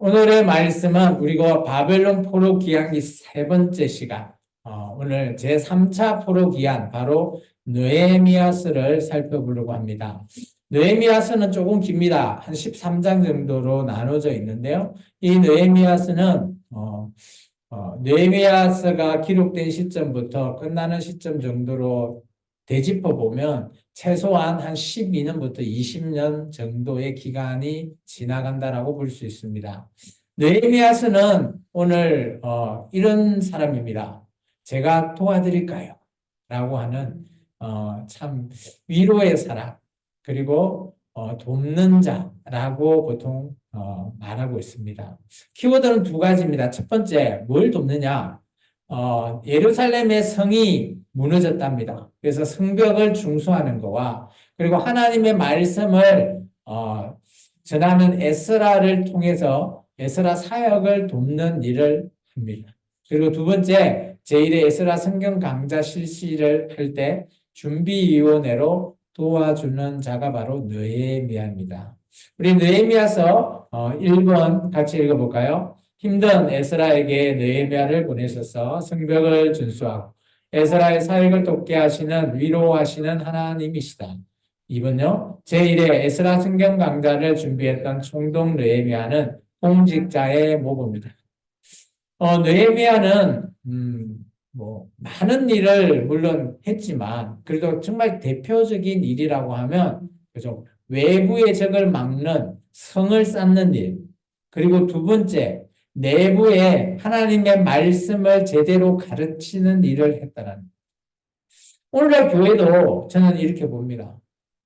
오늘의 말씀은 우리가 바벨론 포로 기한기 세 번째 시간, 오늘 제3차 포로 기한, 바로 느헤미야서를 살펴보려고 합니다. 느헤미야서는 조금 깁니다. 한 13장 정도로 나눠져 있는데요. 이 느헤미야서는 느헤미야서가 기록된 시점부터 끝나는 시점 정도로 되짚어 보면 최소한 한 12년부터 20년 정도의 기간이 지나간다라고 볼 수 있습니다. 느헤미야서는 오늘 이런 사람입니다. 제가 도와드릴까요? 라고 하는 참 위로의 사람, 그리고 돕는 자라고 보통 말하고 있습니다. 키워드는 두 가지입니다. 첫 번째, 뭘 돕느냐? 예루살렘의 성이 무너졌답니다. 그래서 성벽을 중수하는 거와, 그리고 하나님의 말씀을 전하는 에스라를 통해서 에스라 사역을 돕는 일을 합니다. 그리고 두 번째, 제1의 에스라 성경 강좌 실시를 할 때 준비위원회로 도와주는 자가 바로 느헤미야입니다. 우리 느헤미야서 1번 같이 읽어볼까요? 힘든 에스라에게 느헤미야를 보내셔서 성벽을 준수하고 에스라의 사역을 돕게 하시는, 위로하시는 하나님이시다. 2번요. 제1회 에스라 성경 강좌를 준비했던 총독 느헤미야는 공직자의 모범이다. 느헤미야는 많은 일을 물론 했지만 그래도 정말 대표적인 일이라고 하면 그죠? 외부의 적을 막는 성을 쌓는 일, 그리고 두 번째 내부에 하나님의 말씀을 제대로 가르치는 일을 했다는. 오늘날 교회도 저는 이렇게 봅니다.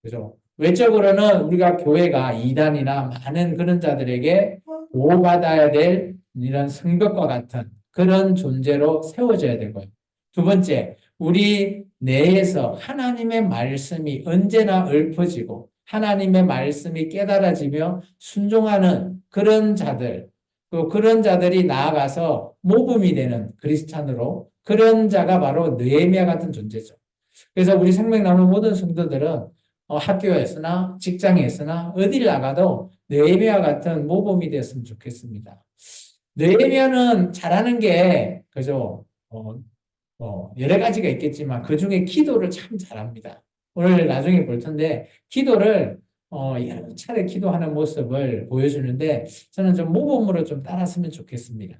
그죠? 외적으로는 우리가 교회가 이단이나 많은 그런 자들에게 보호받아야 될 이런 성벽과 같은 그런 존재로 세워져야 되고요. 두 번째, 우리 내에서 하나님의 말씀이 언제나 읊어지고 하나님의 말씀이 깨달아지며 순종하는 그런 자들, 또 그런 자들이 나아가서 모범이 되는 그리스찬으로, 그런 자가 바로 느헤미야 같은 존재죠. 그래서 우리 생명나무 모든 성도들은 학교에서나 직장에서나 어딜 나가도 느헤미야 같은 모범이 됐으면 좋겠습니다. 느헤미야는 잘하는 게 그죠? 여러 가지가 있겠지만 그 중에 기도를 참 잘합니다. 오늘 나중에 볼 텐데 기도를 여러 차례 기도하는 모습을 보여주는데 저는 좀 모범으로 좀 따랐으면 좋겠습니다.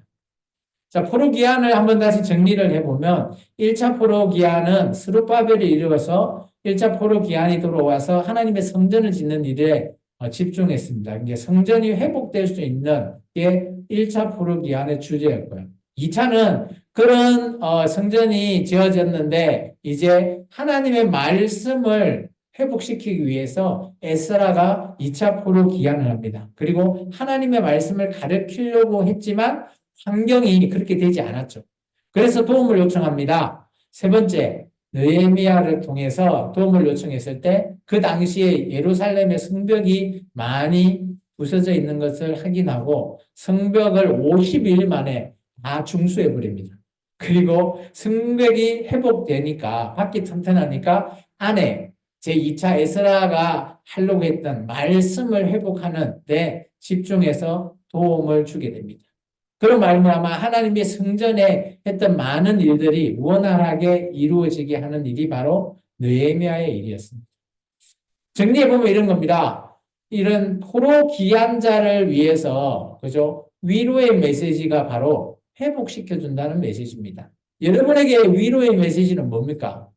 자, 포로 기한을 한번 다시 정리를 해보면 1차 포로 기한은 스룹바벨이 이루어서 1차 포로 기한이 들어와서 하나님의 성전을 짓는 일에 집중했습니다. 이게 성전이 회복될 수 있는 게 1차 포로 기한의 주제였고요. 2차는 그런 성전이 지어졌는데 이제 하나님의 말씀을 회복시키기 위해서 에스라가 2차 포로 기한을 합니다. 그리고 하나님의 말씀을 가르치려고 했지만 환경이 그렇게 되지 않았죠. 그래서 도움을 요청합니다. 세 번째, 느헤미야를 통해서 도움을 요청했을 때 그 당시에 예루살렘의 성벽이 많이 부서져 있는 것을 확인하고 성벽을 50일 만에 다 중수해 버립니다. 그리고 성벽이 회복되니까, 밖이 튼튼하니까 안에 제2차 에스라가 하려고 했던 말씀을 회복하는 데 집중해서 도움을 주게 됩니다. 그런 말미암아 하나님의 성전에 했던 많은 일들이 원활하게 이루어지게 하는 일이 바로 느헤미야의 일이었습니다. 정리해보면 이런 겁니다. 이런 포로 기한자를 위해서, 그죠? 위로의 메시지가 바로 회복시켜준다는 메시지입니다. 여러분에게 위로의 메시지는 뭡니까?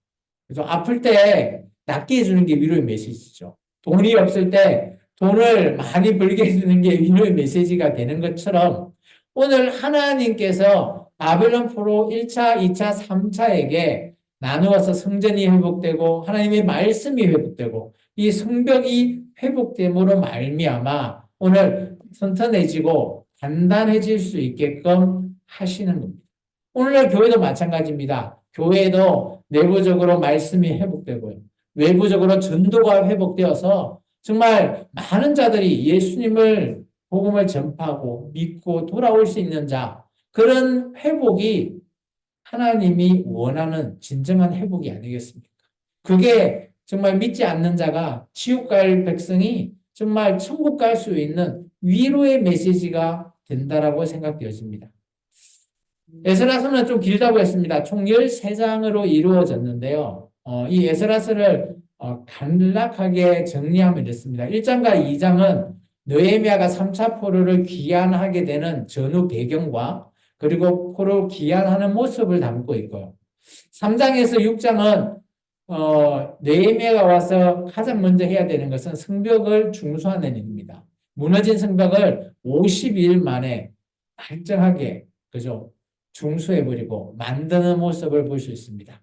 그래서 아플 때 낫게 해주는 게 위로의 메시지죠. 돈이 없을 때 돈을 많이 벌게 해주는 게 위로의 메시지가 되는 것처럼 오늘 하나님께서 바벨론 포로 1차, 2차, 3차에게 나누어서 성전이 회복되고 하나님의 말씀이 회복되고 이 성벽이 회복됨으로 말미암아 오늘 튼튼해지고 단단해질 수 있게끔 하시는 겁니다. 오늘날 교회도 마찬가지입니다. 교회도 내부적으로 말씀이 회복되고요. 외부적으로 전도가 회복되어서 정말 많은 자들이 예수님을 복음을 전파하고 믿고 돌아올 수 있는 자, 그런 회복이 하나님이 원하는 진정한 회복이 아니겠습니까? 그게 정말 믿지 않는 자가 지옥 갈 백성이 정말 천국 갈 수 있는 위로의 메시지가 된다라고 생각되어집니다. 에스라서는 좀 길다고 했습니다. 총 13장으로 이루어졌는데요. 이 에스라서를 간략하게 정리하면 이렇습니다. 1장과 2장은 느헤미야가 3차 포로를 귀환하게 되는 전후 배경과 그리고 포로 귀환하는 모습을 담고 있고요. 3장에서 6장은 느헤미야가 와서 가장 먼저 해야 되는 것은 성벽을 중수하는 일입니다. 무너진 성벽을 52일 만에 멀쩡하게 그죠? 중수해버리고 만드는 모습을 볼 수 있습니다.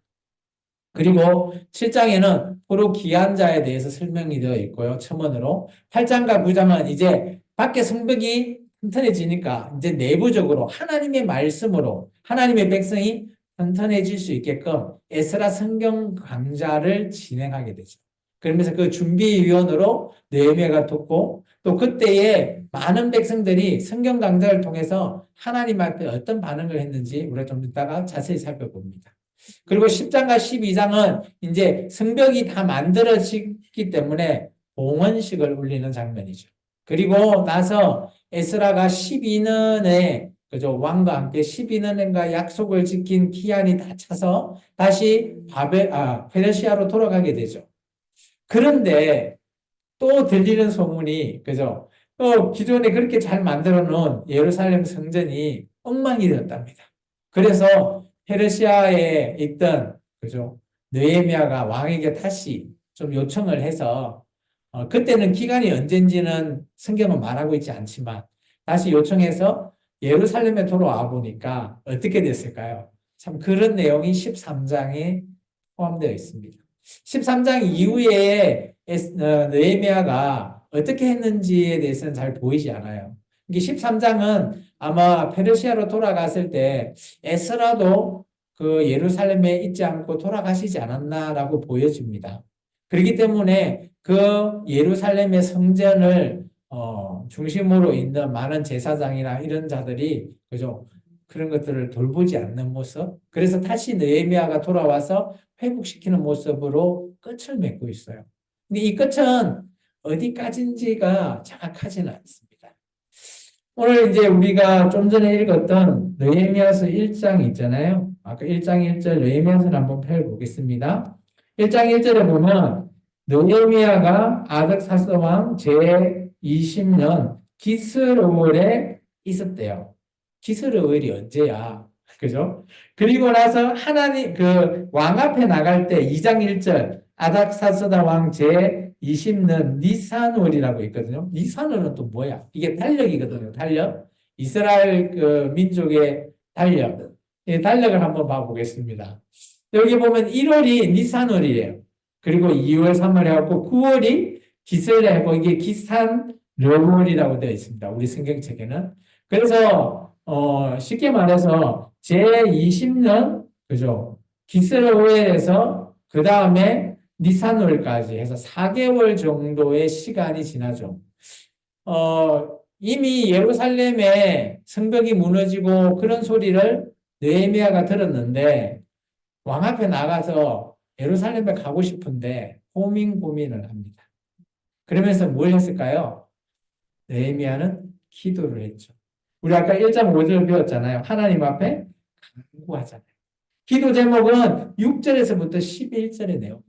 그리고 7장에는 포로 기한자에 대해서 설명이 되어 있고요. 첨언으로 8장과 9장은 이제 밖에 성벽이 튼튼해지니까 이제 내부적으로 하나님의 말씀으로 하나님의 백성이 튼튼해질 수 있게끔 에스라 성경 강좌를 진행하게 되죠. 그러면서 그 준비위원으로 느헤미야가 돕고 또 그때에 많은 백성들이 성경 강좌를 통해서 하나님 앞에 어떤 반응을 했는지 우리가 좀 이따가 자세히 살펴봅니다. 그리고 10장과 12장은 이제 성벽이 다 만들어지기 때문에 봉헌식을 올리는 장면이죠. 그리고 나서 에스라가 12년에 그죠 왕과 함께 12년간의 약속을 지킨 기한이 다 차서 다시 페르시아로 돌아가게 되죠. 그런데 또 들리는 소문이 그죠? 또 기존에 그렇게 잘 만들어 놓은 예루살렘 성전이 엉망이 되었답니다. 그래서 페르시아에 있던 그죠? 느헤미야가 왕에게 다시 좀 요청을 해서 그때는 기간이 언젠지는 성경은 말하고 있지 않지만 다시 요청해서 예루살렘에 돌아와 보니까 어떻게 됐을까요? 참 그런 내용이 13장에 포함되어 있습니다. 13장 이후에 느헤미야가 어떻게 했는지에 대해서는 잘 보이지 않아요. 이게 13장은 아마 페르시아로 돌아갔을 때 에스라도 그 예루살렘에 있지 않고 돌아가시지 않았나라고 보여집니다. 그렇기 때문에 그 예루살렘의 성전을 중심으로 있는 많은 제사장이나 이런 자들이 그죠? 그런 것들을 돌보지 않는 모습. 그래서 다시 느헤미야가 돌아와서 회복시키는 모습으로 끝을 맺고 있어요. 근데 이 끝은 어디까지인지가 정확하지는 않습니다. 오늘 이제 우리가 좀 전에 읽었던 느헤미야서 1장 있잖아요. 아까 1장 1절 느헤미야서를 한번 펴보겠습니다. 1장 1절에 보면 느헤미야가 아득사스 왕 제20년 기스로엘에 있었대요. 기스로엘이 언제야? 그죠? 그리고 나서 하나님 그 왕 앞에 나갈 때 2장 1절 아닥사스다 왕 제20년 니산월이라고 있거든요. 니산월은 또 뭐야? 이게 달력이거든요. 달력. 이스라엘 그 민족의 달력. 이 달력을 한번 봐보겠습니다. 여기 보면 1월이 니산월이에요. 그리고 2월, 3월 해갖고 9월이 기슬레고 이게 기산월이라고 되어 있습니다. 우리 성경책에는. 그래서 쉽게 말해서 제20년 그죠? 기스레오엘에서 그 다음에 니산월까지 해서 4개월 정도의 시간이 지나죠. 이미 예루살렘에 성벽이 무너지고 그런 소리를 느헤미야가 들었는데 왕 앞에 나가서 예루살렘에 가고 싶은데 고민을 합니다. 그러면서 뭘 했을까요? 느헤미야는 기도를 했죠. 우리 아까 1장 5절 배웠잖아요. 하나님 앞에 간구하잖아요. 기도 제목은 6절에서부터 11절의 내용.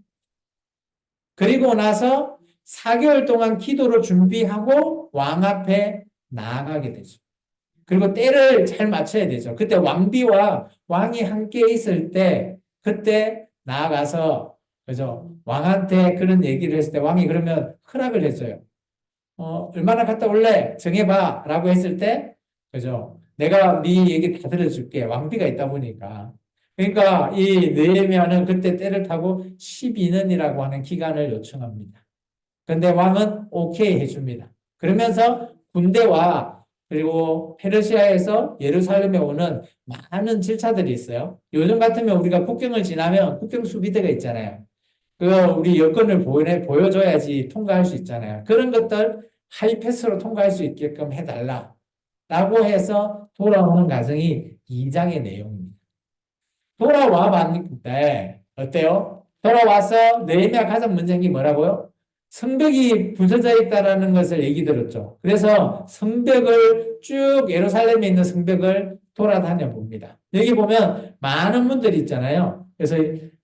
그리고 나서 4개월 동안 기도를 준비하고 왕 앞에 나아가게 되죠. 그리고 때를 잘 맞춰야 되죠. 그때 왕비와 왕이 함께 있을 때 그때 나아가서 그죠? 왕한테 그런 얘기를 했을 때 왕이 그러면 허락을 해줘요. 얼마나 갔다 올래? 정해봐. 라고 했을 때 그죠? 내가 네 얘기 다 들어줄게. 왕비가 있다 보니까. 그러니까 이 느헤미야는 그때 때를 타고 12년이라고 하는 기간을 요청합니다. 그런데 왕은 오케이 해줍니다. 그러면서 군대와 그리고 페르시아에서 예루살렘에 오는 많은 질차들이 있어요. 요즘 같으면 우리가 국경을 지나면 국경 수비대가 있잖아요. 우리 여권을 보여줘야지 통과할 수 있잖아요. 그런 것들 하이패스로 통과할 수 있게끔 해달라. 라고 해서 돌아오는 과정이 2장의 내용입니다. 돌아와 봤는데 어때요? 돌아와서 느헤미야 가장 문제인 게 뭐라고요? 성벽이 부서져 있다라는 것을 얘기 들었죠. 그래서 성벽을 쭉 예루살렘에 있는 성벽을 돌아다녀 봅니다. 여기 보면 많은 문들이 있잖아요. 그래서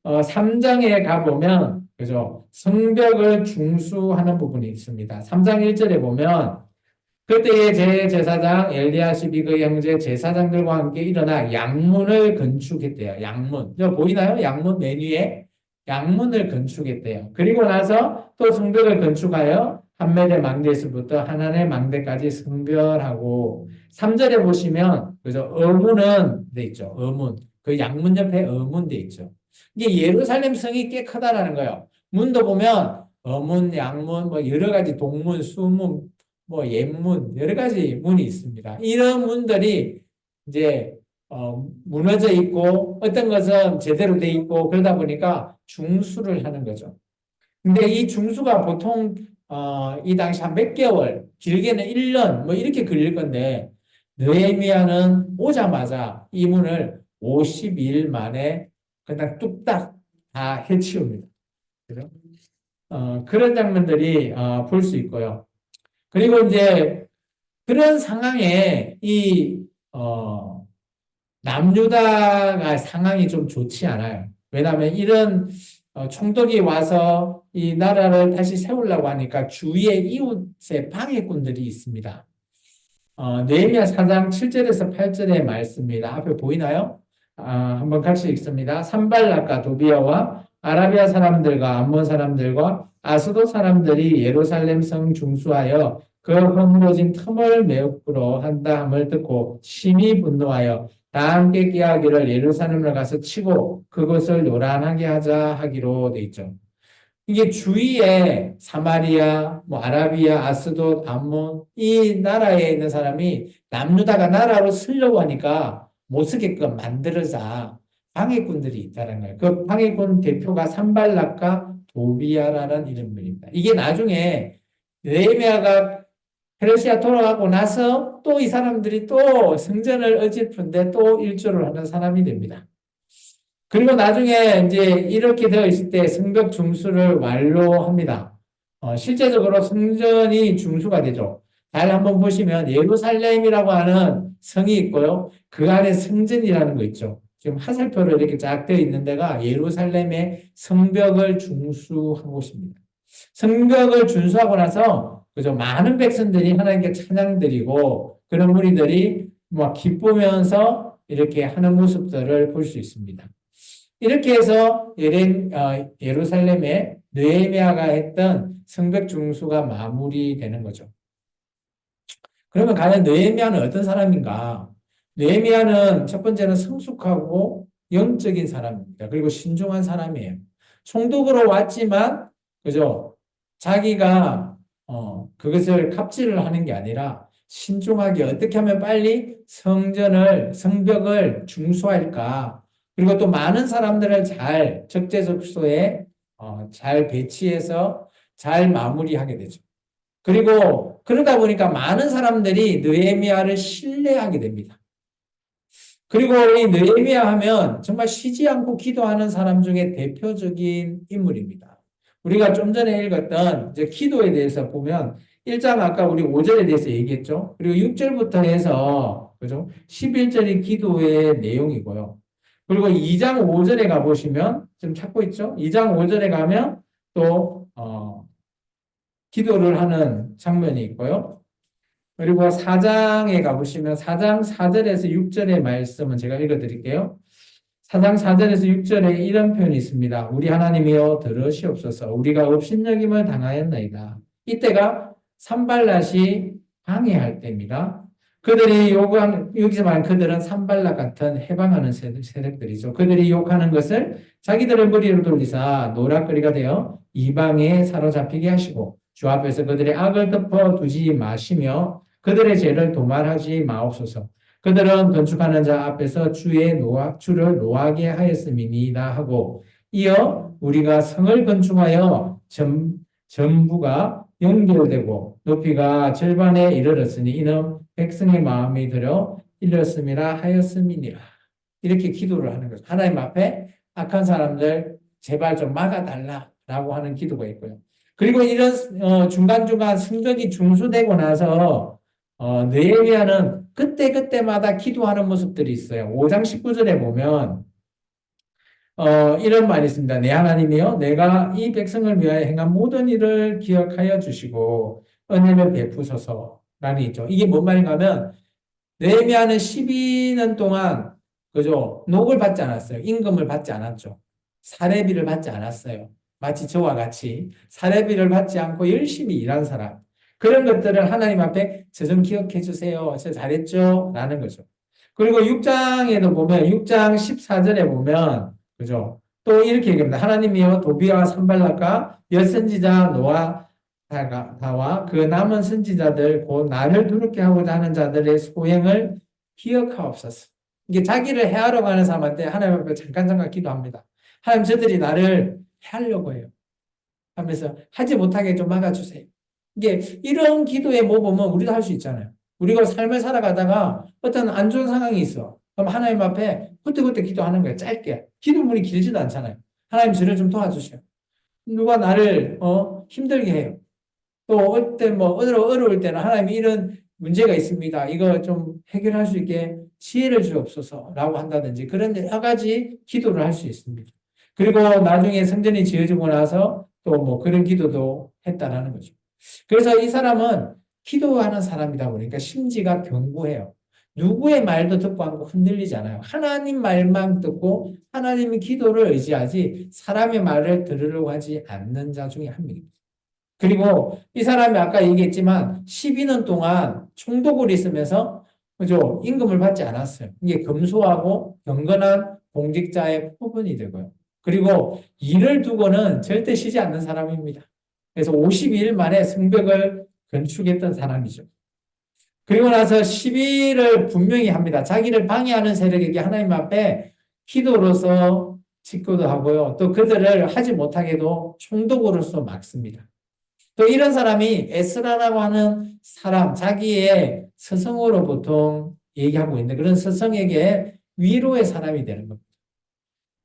3장에 가보면 그죠? 성벽을 중수하는 부분이 있습니다. 3장 1절에 보면 그때에 제사장 엘리야십이 그 형제 제사장들과 함께 일어나 양문을 건축했대요. 양문. 저 보이나요? 양문 메뉴에 양문을 건축했대요. 그리고 나서 또 성벽을 건축하여 한메대 망대에서부터 하나네 망대까지 성별하고 3절에 보시면 그죠? 어문은 돼 있죠. 어문. 그 양문 옆에 어문 돼 있죠. 이게 예루살렘 성이 꽤 크다라는 거예요. 문도 보면 어문, 양문, 뭐 여러 가지 동문, 수문 뭐 옛문 여러 가지 문이 있습니다. 이런 문들이 이제 무너져 있고 어떤 것은 제대로 돼 있고 그러다 보니까 중수를 하는 거죠. 근데 이 중수가 보통 이 당시 한 몇 개월, 길게는 1년 뭐 이렇게 걸릴 건데 느헤미야는 오자마자 이 문을 52일 만에 그냥 뚝딱 다 해치웁니다. 그죠? 그런 장면들이 볼 수 있고요. 그리고 이제 그런 상황에 남유다가 상황이 좀 좋지 않아요. 왜냐하면 이런 총독이 와서 이 나라를 다시 세우려고 하니까 주위에 이웃의 방해꾼들이 있습니다. 느헤미야 4장 7절에서 8절의 말씀입니다. 앞에 보이나요? 한번 같이 읽습니다. 산발락과 도비아와 아라비아 사람들과 암몬 사람들과 아스도 사람들이 예루살렘 성 중수하여 그 허물어진 틈을 메꾸려 한다 함을 듣고 심히 분노하여 다 함께 깨하기를 예루살렘을 가서 치고 그것을 요란하게 하자 하기로 돼 있죠. 이게 주위에 사마리아, 뭐 아라비아, 아스돗, 암몬 이 나라에 있는 사람이 남유다가 나라로 쓰려고 하니까 못 쓰게끔 만들어자 방해꾼들이 있다는 거예요. 그 방해꾼 대표가 산발락과 도비아라는 이름입니다. 이게 나중에 느헤미야가 페르시아 돌아가고 나서 또 이 사람들이 또 성전을 어집는데 또 일조를 하는 사람이 됩니다. 그리고 나중에 이제 이렇게 되어 있을 때 성벽 중수를 완료합니다. 실제적으로 성전이 중수가 되죠. 잘 한번 보시면 예루살렘이라고 하는 성이 있고요. 그 안에 성전이라는 거 있죠. 지금 화살표로 이렇게 쫙 되어 있는 데가 예루살렘의 성벽을 중수한 곳입니다. 성벽을 준수하고 나서 그죠 많은 백성들이 하나님께 찬양 드리고 그런 무리들이 막 기쁘면서 이렇게 하는 모습들을 볼 수 있습니다. 이렇게 해서 예루살렘에 느헤미야가 했던 성벽 중수가 마무리되는 거죠. 그러면 과연 느헤미야는 어떤 사람인가? 느헤미야는 첫 번째는 성숙하고 영적인 사람입니다. 그리고 신중한 사람이에요. 총독으로 왔지만 그죠? 자기가 그것을 갑질을 하는 게 아니라 신중하게 어떻게 하면 빨리 성벽을 중수할까? 그리고 또 많은 사람들을 잘 적재적소에 잘 배치해서 잘 마무리하게 되죠. 그리고 그러다 보니까 많은 사람들이 느헤미야를 신뢰하게 됩니다. 그리고 이 느헤미야 하면 정말 쉬지 않고 기도하는 사람 중에 대표적인 인물입니다. 우리가 좀 전에 읽었던 이제 기도에 대해서 보면 1장 아까 우리 5절에 대해서 얘기했죠. 그리고 6절부터 해서 그죠? 11절이 기도의 내용이고요. 그리고 2장 5절에 가보시면 지금 찾고 있죠? 2장 5절에 가면 또 기도를 하는 장면이 있고요. 그리고 4장에 가보시면 4장 4절에서 6절의 말씀은 제가 읽어드릴게요. 4장 4절에서 6절에 이런 표현이 있습니다. 우리 하나님이여 들으시옵소서. 우리가 업신여김을 당하였나이다. 이때가 산발랏이 방해할 때입니다. 그들이 여기서 말하는 그들은 산발랏 같은 해방하는 세력들이죠. 그들이 욕하는 것을 자기들의 머리로 돌리사 노략거리가 되어 이방에 사로잡히게 하시고 주 앞에서 그들의 악을 덮어두지 마시며 그들의 죄를 도말하지 마옵소서. 그들은 건축하는 자 앞에서 주를 노하게 하였음이니이다 하고 이어 우리가 성을 건축하여 전부가 연결되고 높이가 절반에 이르렀으니 이는 백성의 마음이 들어 일렀음이라 하였음이니라. 이렇게 기도를 하는 거죠. 하나님 앞에 악한 사람들 제발 좀 막아달라라고 하는 기도가 있고요. 그리고 이런 중간중간 성적이 중수되고 나서 느헤미야는 그때그때마다 기도하는 모습들이 있어요. 5장 19절에 보면 이런 말이 있습니다. 내 하나님이여 내가 이 백성을 위하여 행한 모든 일을 기억하여 주시고 은혜를 베푸소서라는 있죠. 이게 뭔 말인가 하면 느헤미야는 12년 동안 그죠? 녹을 받지 않았어요. 임금을 받지 않았죠. 사례비를 받지 않았어요. 마치 저와 같이 사례비를 받지 않고 열심히 일한 사람. 그런 것들을 하나님 앞에 저 좀 기억해 주세요. 저 잘했죠? 라는 거죠. 그리고 6장에도 보면 6장 14절에 보면 그죠? 또 이렇게 얘기합니다. 하나님이여 도비와 산발락과 엿선지자 노아 다와 그 남은 선지자들 곧 나를 두렵게 하고자 하는 자들의 소행을 기억하옵소서. 이게 자기를 해하러 가는 사람한테 하나님 앞에 잠깐 기도합니다. 하나님 저들이 나를 해하려고 해요. 하면서 하지 못하게 좀 막아주세요. 이게 이런 기도의 모범은 우리도 할 수 있잖아요. 우리가 삶을 살아가다가 어떤 안 좋은 상황이 있어. 그럼 하나님 앞에 그때 기도하는 거예요. 짧게. 기도문이 길지도 않잖아요. 하나님 저를 좀 도와주세요. 누가 나를 힘들게 해요. 또 어때 뭐 어려울 때는 하나님이 이런 문제가 있습니다. 이거 좀 해결할 수 있게 지혜를 주옵소서라고 한다든지 그런 여러 가지 기도를 할 수 있습니다. 그리고 나중에 성전이 지어지고 나서 또 뭐 그런 기도도 했다라는 거죠. 그래서 이 사람은 기도하는 사람이다 보니까 심지가 견고해요. 누구의 말도 듣고 않고 흔들리지 않아요. 하나님 말만 듣고 하나님의 기도를 의지하지 사람의 말을 들으려고 하지 않는 자 중에 한 명입니다. 그리고 이 사람이 아까 얘기했지만 12년 동안 총독을 있으면서 그죠? 임금을 받지 않았어요. 이게 검소하고 경건한 공직자의 표본이 되고요. 그리고 일을 두고는 절대 쉬지 않는 사람입니다. 그래서 52일 만에 성벽을 건축했던 사람이죠. 그리고 나서 시비를 분명히 합니다. 자기를 방해하는 세력에게 하나님 앞에 기도로서 직고도 하고요. 또 그들을 하지 못하게도 총독으로서 막습니다. 또 이런 사람이 에스라라고 하는 사람, 자기의 스승으로 보통 얘기하고 있는 그런 스승에게 위로의 사람이 되는 겁니다.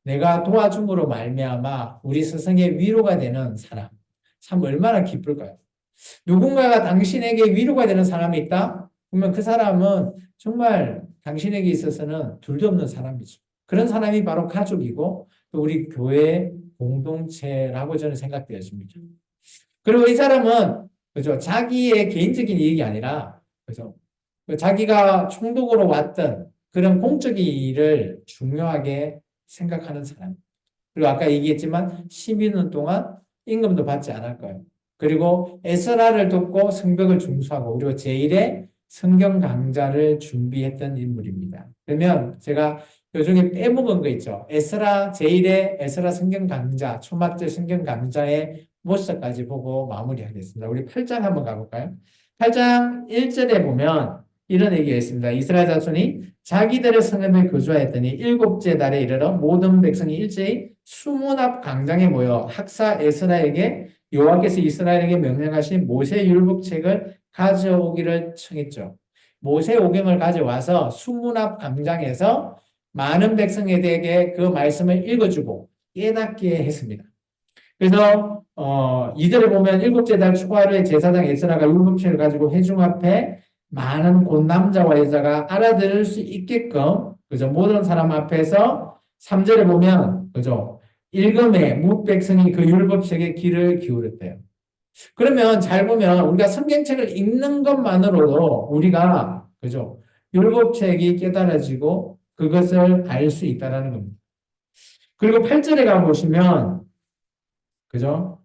내가 도와줌으로 말미암아 우리 스승의 위로가 되는 사람. 참 얼마나 기쁠까요? 누군가가 당신에게 위로가 되는 사람이 있다? 그러면 그 사람은 정말 당신에게 있어서는 둘도 없는 사람이죠. 그런 사람이 바로 가족이고 또 우리 교회 공동체라고 저는 생각되었습니다. 그리고 이 사람은 그죠? 자기의 개인적인 이익이 아니라 그죠? 자기가 총독으로 왔던 그런 공적인 일을 중요하게 생각하는 사람. 그리고 아까 얘기했지만 12년 동안 임금도 받지 않을 거예요. 그리고 에스라를 돕고 성벽을 중수하고 그리고 제1의 성경 강좌를 준비했던 인물입니다. 그러면 제가 요중에 빼먹은 거 있죠. 에스라 제1의 에스라 성경 강좌, 초막절 성경 강좌의 모습까지 보고 마무리하겠습니다. 우리 8장 한번 가볼까요? 8장 1절에 보면 이런 얘기가 있습니다. 이스라엘 자손이 자기들의 성읍에 거주하였더니 일곱째 달에 이르러 모든 백성이 일제히 수문 앞 광장에 모여 학사 에스라에게 여호와께서 이스라엘에게 명령하신 모세 율법책을 가져오기를 청했죠. 모세 오경을 가져와서 수문 앞 광장에서 많은 백성에게 그 말씀을 읽어주고 깨닫게 했습니다. 그래서 2절에 보면 일곱째 달 초하루에 제사장 에스라가 율법책을 가지고 회중 앞에 많은 곧 남자와 여자가 알아들을 수 있게끔 그죠? 모든 사람 앞에서 3절에 보면 그죠? 일금에 뭇 백성이 그 율법책에 귀를 기울였대요. 그러면 잘 보면 우리가 성경책을 읽는 것만으로도 우리가 그죠? 율법책이 깨달아지고 그것을 알 수 있다라는 겁니다. 그리고 8절에 가 보시면 그죠?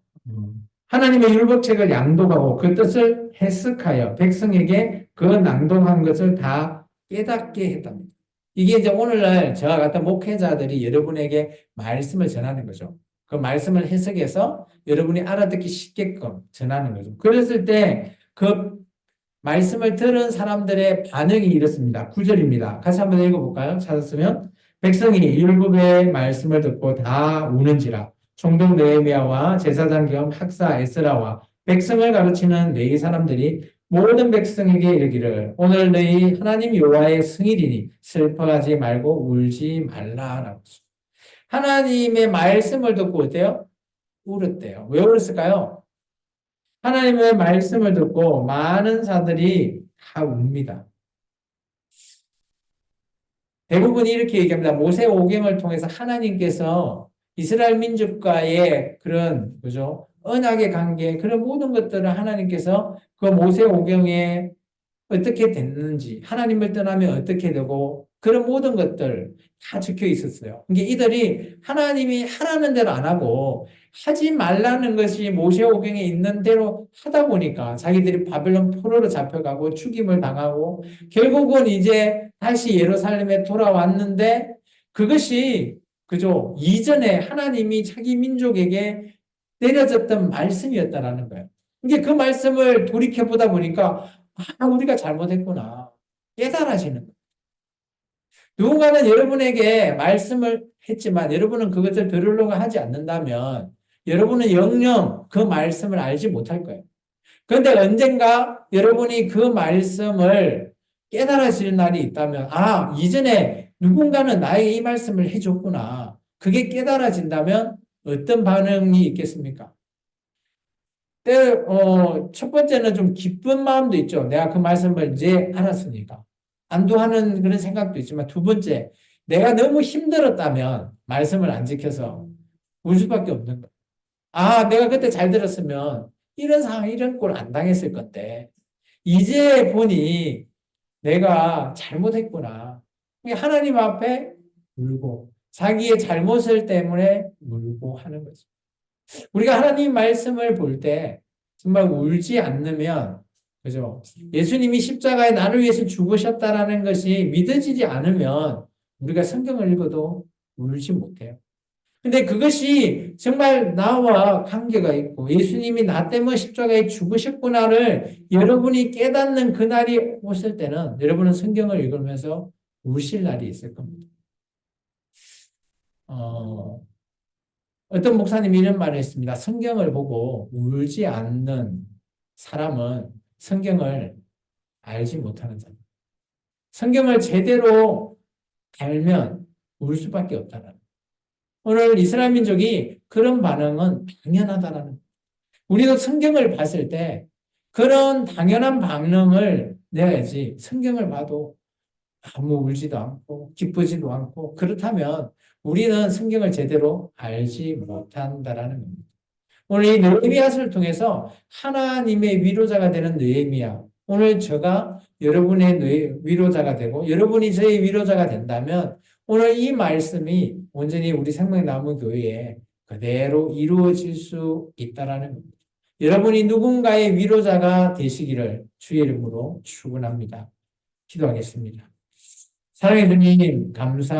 하나님의 율법책을 양독하고 그 뜻을 해석하여 백성에게 그 낭독한 것을 다 깨닫게 했답니다. 이게 이제 오늘날 저와 같은 목회자들이 여러분에게 말씀을 전하는 거죠. 그 말씀을 해석해서 여러분이 알아듣기 쉽게끔 전하는 거죠. 그랬을 때 그 말씀을 들은 사람들의 반응이 이렇습니다. 9절입니다. 같이 한번 읽어볼까요? 찾았으면 백성이 율법의 말씀을 듣고 다 우는지라 총독 느헤미야와 제사장 겸 학사 에스라와 백성을 가르치는 레위 사람들이 모든 백성에게 이르기를 오늘 너희 하나님 여호와의 승일이니 슬퍼하지 말고 울지 말라라고. 하나님의 말씀을 듣고 어때요? 울었대요. 왜 울었을까요? 하나님의 말씀을 듣고 많은 사들이 다 웁니다. 대부분 이렇게 얘기합니다. 모세오경을 통해서 하나님께서 이스라엘 민족과의 그런, 그죠? 언약의 관계, 그런 모든 것들을 하나님께서 그 모세오경에 어떻게 됐는지, 하나님을 떠나면 어떻게 되고, 그런 모든 것들 다 적혀 있었어요. 그러니까 이들이 하나님이 하라는 대로 안 하고, 하지 말라는 것이 모세오경에 있는 대로 하다 보니까 자기들이 바벨론 포로로 잡혀가고 죽임을 당하고, 결국은 이제 다시 예루살렘에 돌아왔는데, 그것이, 그죠? 이전에 하나님이 자기 민족에게 내려졌던 말씀이었다라는 거예요. 이게 그 말씀을 돌이켜보다 보니까, 아, 우리가 잘못했구나. 깨달아지는 거예요. 누군가는 여러분에게 말씀을 했지만 여러분은 그것을 들으려고 하지 않는다면 여러분은 영영 그 말씀을 알지 못할 거예요. 그런데 언젠가 여러분이 그 말씀을 깨달아지는 날이 있다면, 아, 이전에 누군가는 나에게 이 말씀을 해줬구나. 그게 깨달아진다면 어떤 반응이 있겠습니까? 첫 번째는 좀 기쁜 마음도 있죠. 내가 그 말씀을 이제 알았으니까. 안도하는 그런 생각도 있지만, 두 번째, 내가 너무 힘들었다면 말씀을 안 지켜서 울 수밖에 없는 거예요. 아, 내가 그때 잘 들었으면 이런 상황, 이런 꼴 안 당했을 건데, 이제 보니 내가 잘못했구나. 하나님 앞에 울고, 자기의 잘못을 때문에 울고 하는 거죠. 우리가 하나님 말씀을 볼 때 정말 울지 않으면, 그죠? 예수님이 십자가에 나를 위해서 죽으셨다라는 것이 믿어지지 않으면 우리가 성경을 읽어도 울지 못해요. 근데 그것이 정말 나와 관계가 있고 예수님이 나 때문에 십자가에 죽으셨구나를 여러분이 깨닫는 그날이 오실 때는 여러분은 성경을 읽으면서 우실 날이 있을 겁니다. 어떤 목사님이 이런 말을 했습니다. 성경을 보고 울지 않는 사람은 성경을 알지 못하는 사람. 성경을 제대로 알면 울 수밖에 없다는. 오늘 이스라엘 민족이 그런 반응은 당연하다라는. 우리도 성경을 봤을 때 그런 당연한 반응을 내야지. 성경을 봐도 아무 울지도 않고 기쁘지도 않고 그렇다면 우리는 성경을 제대로 알지 못한다라는 겁니다. 오늘 이 느헤미야서를 통해서 하나님의 위로자가 되는 느헤미야. 오늘 제가 여러분의 위로자가 되고 여러분이 저의 위로자가 된다면 오늘 이 말씀이 온전히 우리 생명나무 교회에 그대로 이루어질 수 있다라는 겁니다. 여러분이 누군가의 위로자가 되시기를 주의 이름으로 축원합니다. 기도하겠습니다. 사랑해 주님 감사.